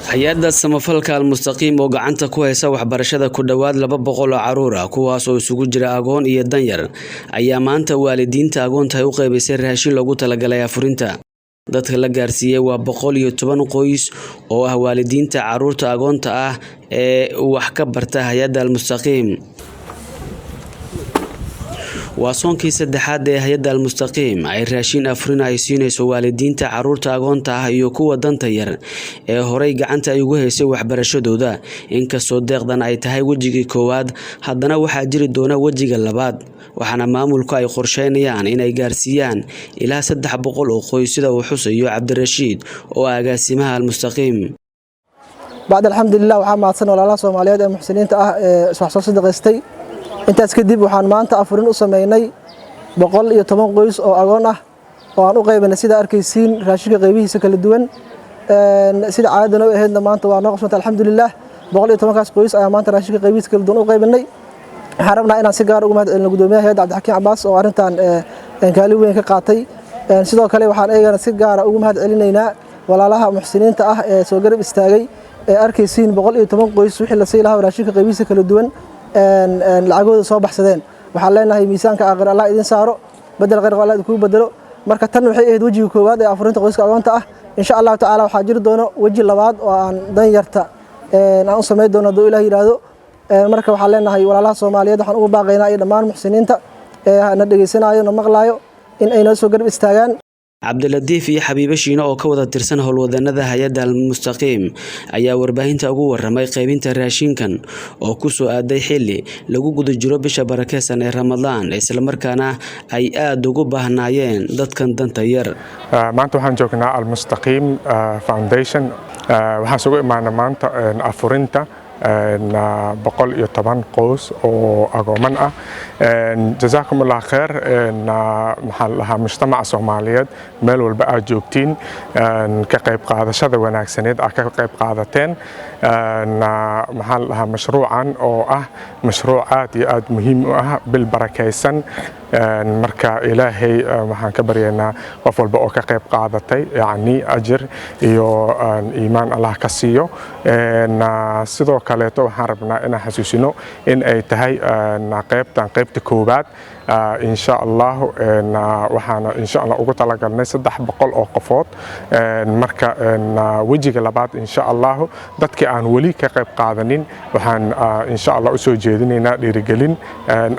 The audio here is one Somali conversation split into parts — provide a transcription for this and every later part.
hay-adda samafalka Al-Mustaqiim oo gacanta ku haysa waxbarashada ku dhawaad 200 oo caruur ah kuwaas oo isugu jira agoon iyo danyar ayaa maanta waalidiinta agoonta u qaybisay raashin lagu talagalay afurinta. Dadka la gaarsiiyay waa 110 qoys oo ah waalidiinta caruurta agoonta ah ee wax ka barta hay-adda Al-Mustaqiim. waa soonkii saddexaad ee hay-adda Al-Mustaqiim ay raashin afurin ay siinayso waalidiinta caruurta agoonta ah iyo kuwa danta yar ee horay gacanta ay ugu haysay waxbarashadooda. Inkastoo deeqdan ay tahay wajigii koowaad, haddana waxaa jiri doona wajiga labaad, waxaana maamulku ay qorsheynayaan inay gaarsiiyaan ilaa 300 oo qoys sida uu xusayo Cabdirashiid oo agaasimaha Al-Mustaqiim. بعد الحمد لله waxaa mahadsan walaalaha Soomaaliyeed ee muxsiniinta ah ee wax soo sadaqaystay. intaas kadib waxaan maanta afurin u sameeynay 110 qoys oo agoon ah oo aan u qaybinay sida arkaysiin raashinka qaybihiisa kala duwan sida caadada oo ahaydna maanta waa noo qabsantay alxamdulillah 110 kaas qoys ayaa maanta raashinka qaybihiisa kala duwan u qaybinay. waxaan rabnaa inaan si gaar ah ugu mahadcelino gudoomiyaha hay'adda Cabdixakiin Cabbaas oo arintan kaalin weyn ka qaatay. sidoo kale waxaan eegana si gaar ah ugu mahadcelinaynaa walaalaha muxsiniinta ah ee soo garab istaagay ee arkaysiin 110 qoys wixii la siiyay raashinka qaybihiisa kala duwan lacagooda soo baxsadeen. waxaan leenahay miisaanka aakhir Allah idin saaro, badal qeyr Allah idinku bedelo. marka tan waxay ahayd wajiga koowaad ee afurinta qoyska agoonta ah. insha Allah taala waxaa jiri doona waji labaad oo aan dan yarta aan u sameey doono doo Ilaahay yiraahdo. marka waxaan leenahay walaalaha Soomaaliyeed waxaan ugu baaqaynaa iyo dhammaan muxsiniinta ee na dhageysanayo na maqlaayo in ay noo soo garab istaagaan. Cabdiladiif iyo Xabiibo Shiino oo ka wada tirsan howlwadanada hay-adda Al-Mustaqiim ayaa warbaahinta ugu waramay qaybinta raashinkan oo ku soo aaday xilli lagu guda jiro bisha barakeysan ee Ramadaan, isla markaana ay aad ugu baahnaayeen dadkan danta yar. maanta waxaan joognaa Al-Mustaqiim Foundation waxaan soo imaanay maanta afurinta 110 qoys oo agooman ah. جزاكم الله خير محلها مجتمع Soomaaliyeed meel walba aad joogtiin ka qayb qaadashada wanaagsaneed ka qayb qaadateen محلها mashruucan oo ah mashruuc aad iyo aad muhiim u ah bil barakeysan. marka ilaahay waxaan ka baryaynaa qof walba oo ka qayb qaadatay yani ajir iyo iimaan Allah ka siiyo. sidoo kale waxaan rabnaa inaan xasuusino in ay tahay qaybta koowaad insha Allah waxaana insha Allah ugu talagalnay 300 oo qofood. marka wajiga labaad insha Allah dadkii aan wali ka qayb qaadanin waxaan insha Allah u soo jeedinaynaa dhiirigelin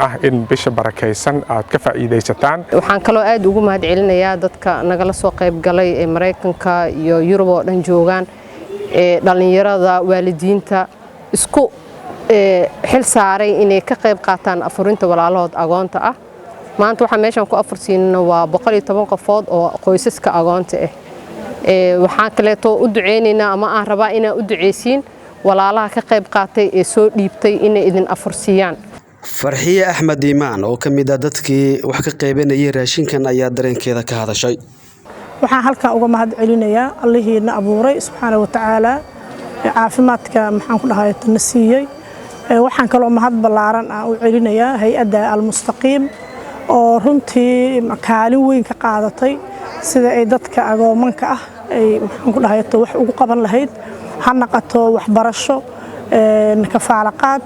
ah in bisha barakeysan aad ka faa'iideysataan. waxaan kaloo aad ugu mahadcelinayaa dadka nagala soo qayb galay ee Mareykanka iyo Yurub oo dhan joogan ee dhalinyarada waalidiinta isku xil saaray inay ka qayb qaataan afurinta walaalahood agoonta ah. maanta waxa meeshan ku afursiinna waa 110 qofood oo qoysaska agoonta ah. waxaan kale u duceynaynaa ama aan rabaa inaan u duceysiin walaalaha ka qayb qaatay ee soo dhiibtay inay idin afursiyaan. Farxiye Axmed Iimaan oo kamid ah dadkii wax ka qaybanayay raashinkan ayaa dareenkeeda ka hadashay. waxaan halkan uga mahadcelinayaa Allahiina abuuray subxaanahu wa ta'aala caafimaadka maxaan ku dhahay tanasiiyay. waxaan kaloo mahad ballaaran u celinayaa hay-adda Al-Mustaqiim oo runtii kaalin weyn ka qaadatay sida ay dadka agoomanka ah ay maxaan ku dhahay wax ugu qaban lahayd, ha naqato waxbarasho kafaalaqaad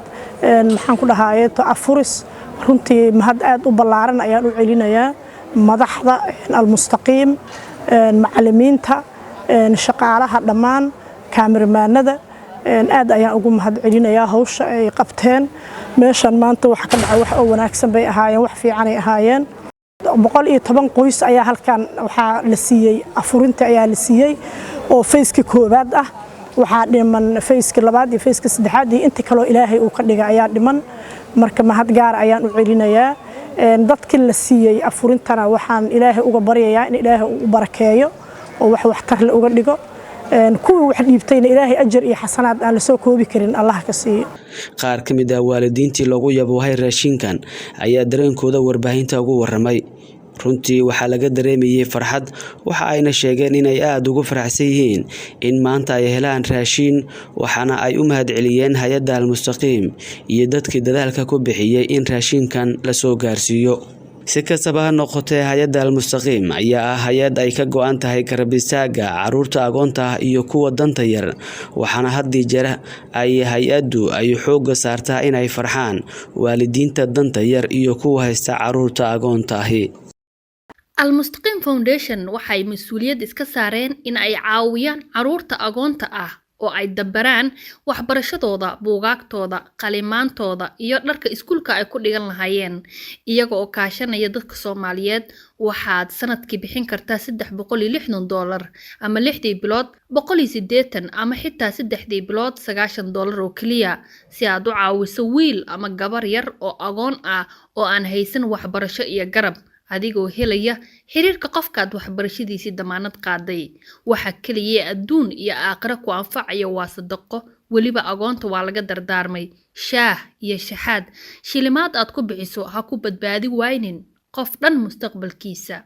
maxaan ku dhahay afuris. runtii mahad aad u ballaaran ayaan u celinayaa madaxda Al-Mustaqiim, macallimiinta, shaqaalaha dhammaan, kaamiramanada aad ayaan ugu mahadcelinayaa hawsha ay qabteen. meeshan maanta waxa ka dhacay wax oo wanaagsan bay ahaayeen, wax fiican ay ahaayeen. 110 qoys ayaa halkan waxa la siiyay afurinta ayaa la siiyay oo fayska koowaad ah. waxaa dhiman fayska labaad iyo fayska saddexaad iyo inta kale Ilaahay uu ka dhigay ayaa dhiman. marka mahad gaar ayaan u celinayaa dadkii la siiyay afurintana waxaan Ilaahay uga baryayaa in Ilaahay uu barakeeyo oo wax tar la uga dhigo. kuwii wax dhiibtayna Ilaahay ajar iyo xasanaad aan la soo koobi karin Allah ka siiyo. qaar kamid ah waalidiintii lagu yaboohay raashinkan ayaa dareenkooda warbaahinta ugu waramay. runtii waxaa laga dareemayay farxad, waxa ayna sheegeen inay aad ugu faraxsan yihiin in maanta ay helaan raashin, waxaana ay u mahadceliyeen hay-adda Al-Mustaqiim iyo dadkii dadaalka ku bixiyay in raashinkan la soo gaarsiiyo. si kastaba ha noqotee hay-adda Al-Mustaqiim ayaa ah hay-ad ay ka go'an tahay garab istaagga caruurta agoonta ah iyo kuwa danta yar waxaana haddii jeer ay hay-addu ay xoogga saartaa inay farxaan waalidiinta danta yar iyo kuwa haysta caruurta agoonta ahi. Al-Mustaqiim Foundation waxay mas'uuliyad iska saareen in ay caawiyaan caruurta agoonta ah oo ay dabaraan waxbarashadooda, buugaagtooda, qalimaantooda iyo dharka iskuulka ay ku dhigan lahaayeen iyaga oo kaashanaya dadka Soomaaliyeed. waxaad sanadkii bixin kartaa $360 ama 6 bilood 180 ama xitaa 3 bilood $90 oo kaliya si aad u caawiso wiil ama gabar yar oo agoon ah oo aan haysan waxbarasho iyo garab adigoo helaya xiriirka qofkaad waxbarashadiisa damaanad qaaday. waxa kaliya adduun iyo aakhira ku anfacaya waa sadaqo, waliba agoonta waa laga dardaarmay shaah iyo shaxaad shilimaad aad ku bixiso ha ku badbaadi waynin qof dhan mustaqbalkiisa.